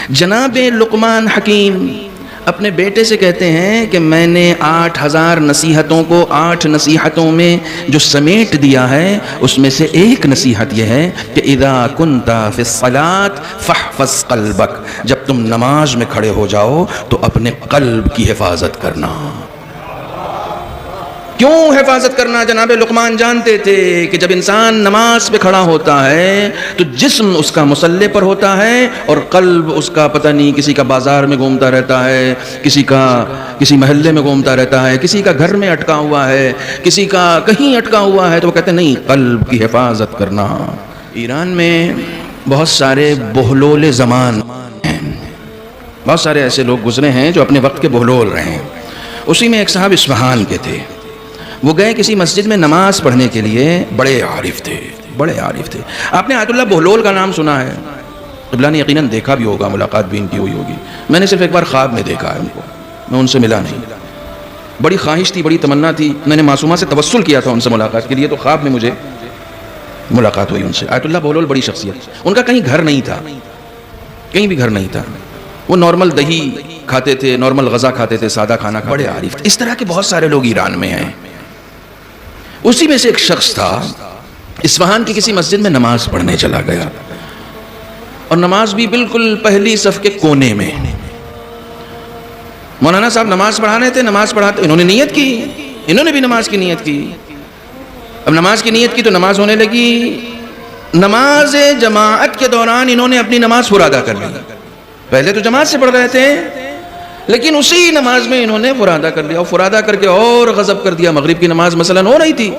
جناب لقمان حکیم اپنے بیٹے سے کہتے ہیں کہ میں نے 8000 نصیحتوں کو 8 نصیحتوں میں جو سمیٹ دیا ہے، اس میں سے ایک نصیحت یہ ہے کہ اذا کنت فی الصلاۃ فاحفظ قلبک، جب تم نماز میں کھڑے ہو جاؤ تو اپنے قلب کی حفاظت کرنا۔ کیوں حفاظت کرنا؟ جناب لقمان جانتے تھے کہ جب انسان نماز پہ کھڑا ہوتا ہے تو جسم اس کا مصلی پر ہوتا ہے اور قلب اس کا پتہ نہیں کسی کا بازار میں گھومتا رہتا ہے، کسی محلے میں گھومتا رہتا ہے، کسی کا گھر میں اٹکا ہوا ہے، کسی کا کہیں اٹکا ہوا ہے، تو وہ کہتے ہیں نہیں، قلب کی حفاظت کرنا۔ ایران میں بہت سارے بہلول زمان ہیں، بہت سارے ایسے لوگ گزرے ہیں جو اپنے وقت کے بہلول رہے ہیں۔ اسی میں ایک صاحب اصفہان کے تھے، وہ گئے کسی مسجد میں نماز پڑھنے کے لیے، بڑے عارف تھے، بڑے عارف تھے۔ آپ نے آیت اللہ بہلول کا نام سنا ہے؟ قبلہ نے یقیناً دیکھا بھی ہوگا، ملاقات بھی ان کی ہوئی ہوگی۔ میں نے صرف ایک بار خواب میں دیکھا ہے ان کو، میں ان سے ملا نہیں۔ بڑی خواہش تھی، بڑی تمنا تھی، میں نے معصومہ سے توسل کیا تھا ان سے ملاقات کے لیے، تو خواب میں مجھے ملاقات ہوئی ان سے۔ آیت اللہ بہلول بڑی شخصیت، ان کا کہیں گھر نہیں تھا، کہیں بھی گھر نہیں تھا، وہ نارمل دہی کھاتے تھے، نارمل غذا کھاتے تھے، سادہ کھانا کھاتے تھے، بڑے عارف تھے۔ اس طرح کے بہت سارے لوگ ایران میں ہیں۔ اسی میں سے ایک شخص تھا، اصفہان کی کسی مسجد میں نماز پڑھنے چلا گیا، اور نماز بھی بالکل پہلی صف کے کونے میں۔ مولانا صاحب نماز پڑھا رہے تھے، نماز پڑھاتے، انہوں نے نیت کی، انہوں نے بھی نماز کی نیت کی۔ اب نماز کی نیت کی تو نماز ہونے لگی۔ نماز جماعت کے دوران انہوں نے اپنی نماز فرادہ کر لی۔ پہلے تو جماعت سے پڑھ رہے تھے، لیکن اسی نماز میں انہوں نے فرادہ کر لیا، اور فرادہ کر کے اور غضب کر دیا۔ مغرب کی نماز مثلا ہو رہی تھی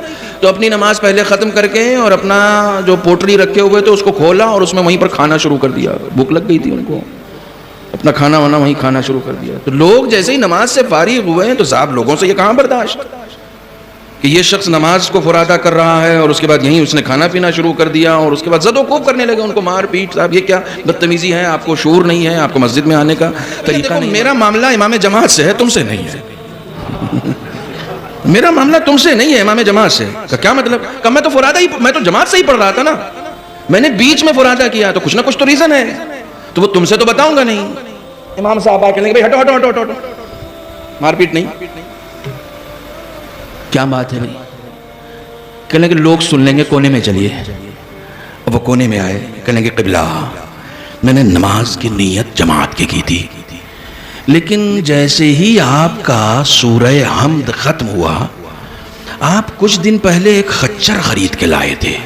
تو اپنی نماز پہلے ختم کر کے اور اپنا جو پوٹلی رکھے ہوئے تھے اس کو کھولا اور اس میں وہیں پر کھانا شروع کر دیا۔ بھوک لگ گئی تھی ان کو، اپنا کھانا وانا وہیں کھانا شروع کر دیا۔ تو لوگ جیسے ہی نماز سے فارغ ہوئے ہیں تو صاحب لوگوں سے یہ کہاں برداشت کہ یہ شخص نماز کو فرادہ کر رہا ہے اور اس کے بعد یہیں اس نے کھانا پینا شروع کر دیا، اور اس کے بعد زد و کوب کرنے لگے، ان کو مار پیٹ۔ صاحب یہ کیا بدتمیزی ہے؟ آپ کو شعور نہیں ہے؟ آپ کو مسجد میں آنے کا طریقہ نہیں؟ میرا معاملہ امام جماعت سے ہے، تم سے نہیں ہے۔ میرا معاملہ تم سے نہیں ہے، امام جماعت سے۔ کیا مطلب؟ کہ میں تو فرادہ ہی، میں تو جماعت سے ہی پڑھ رہا تھا نا، میں نے بیچ میں فرادہ کیا تو کچھ نہ کچھ تو ریزن ہے، تو وہ تم سے تو بتاؤں گا نہیں۔ امام صاحب آ کے بھائی ہٹو ہٹو ہٹو ہٹو، مار پیٹ نہیں۔ کیا بات ہے بھائی؟ کہنے کہ لوگ سن لیں گے، کونے میں چلیے۔ وہ کونے میں آئے، کہنے کہ قبلہ میں نے نماز کی نیت جماعت کی تھی، لیکن جیسے ہی آپ کا سورہ حمد ختم ہوا، آپ کچھ دن پہلے ایک خچر خرید کے لائے تھے۔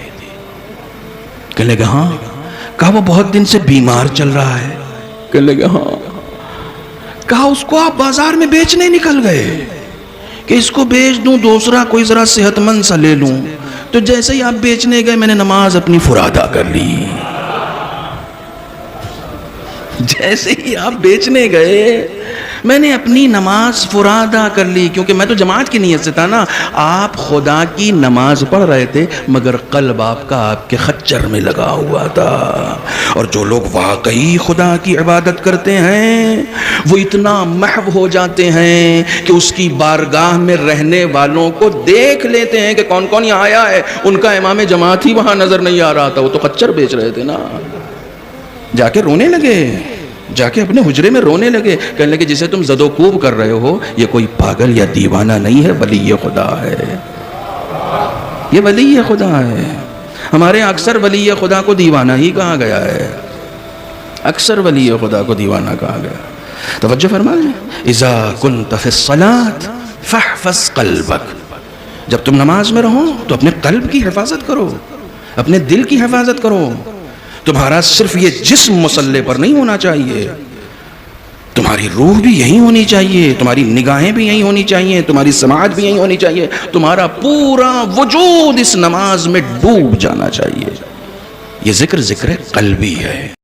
کہنے کہ ہاں۔ کہا وہ بہت دن سے بیمار چل رہا ہے؟ کہنے کہ ہاں۔ کہا اس کو آپ بازار میں بیچنے نکل گئے کہ اس کو بیچ دوں، دوسرا کوئی ذرا صحت مند سا لے لوں، تو جیسے ہی آپ بیچنے گئے میں نے نماز اپنی فرادہ کر لی۔ جیسے ہی آپ بیچنے گئے میں نے اپنی نماز فرادہ کر لی، کیونکہ میں تو جماعت کی نیت سے تھا نا۔ آپ خدا کی نماز پڑھ رہے تھے مگر قلب آپ کا آپ کے خچر میں لگا ہوا تھا۔ اور جو لوگ واقعی خدا کی عبادت کرتے ہیں وہ اتنا محو ہو جاتے ہیں کہ اس کی بارگاہ میں رہنے والوں کو دیکھ لیتے ہیں کہ کون کون یہاں آیا ہے۔ ان کا امام جماعت ہی وہاں نظر نہیں آ رہا تھا، وہ تو خچر بیچ رہے تھے نا۔ جا کے رونے لگے، جا کے اپنے حجرے میں رونے لگے، کہنے لگے جسے تم زد و کوب کر رہے ہو یہ کوئی پاگل یا دیوانہ نہیں ہے، ولی خدا ہے، یہ ولی خدا ہے۔ ہمارے اکثر ولی خدا کو دیوانہ ہی کہا گیا ہے، اکثر ولی خدا کو دیوانہ کہا گیا۔ توجہ فرمائیں، اذا کنت فی الصلاۃ فاحفظ قلبک، جب تم نماز میں رہو تو اپنے قلب کی حفاظت کرو، اپنے دل کی حفاظت کرو۔ تمہارا صرف یہ جسم مصلی پر نہیں ہونا چاہیے، تمہاری روح بھی یہی ہونی چاہیے، تمہاری نگاہیں بھی یہی ہونی چاہیے، تمہاری سماعت بھی یہی ہونی چاہیے، تمہارا پورا وجود اس نماز میں ڈوب جانا چاہیے۔ یہ ذکر قلبی ہے۔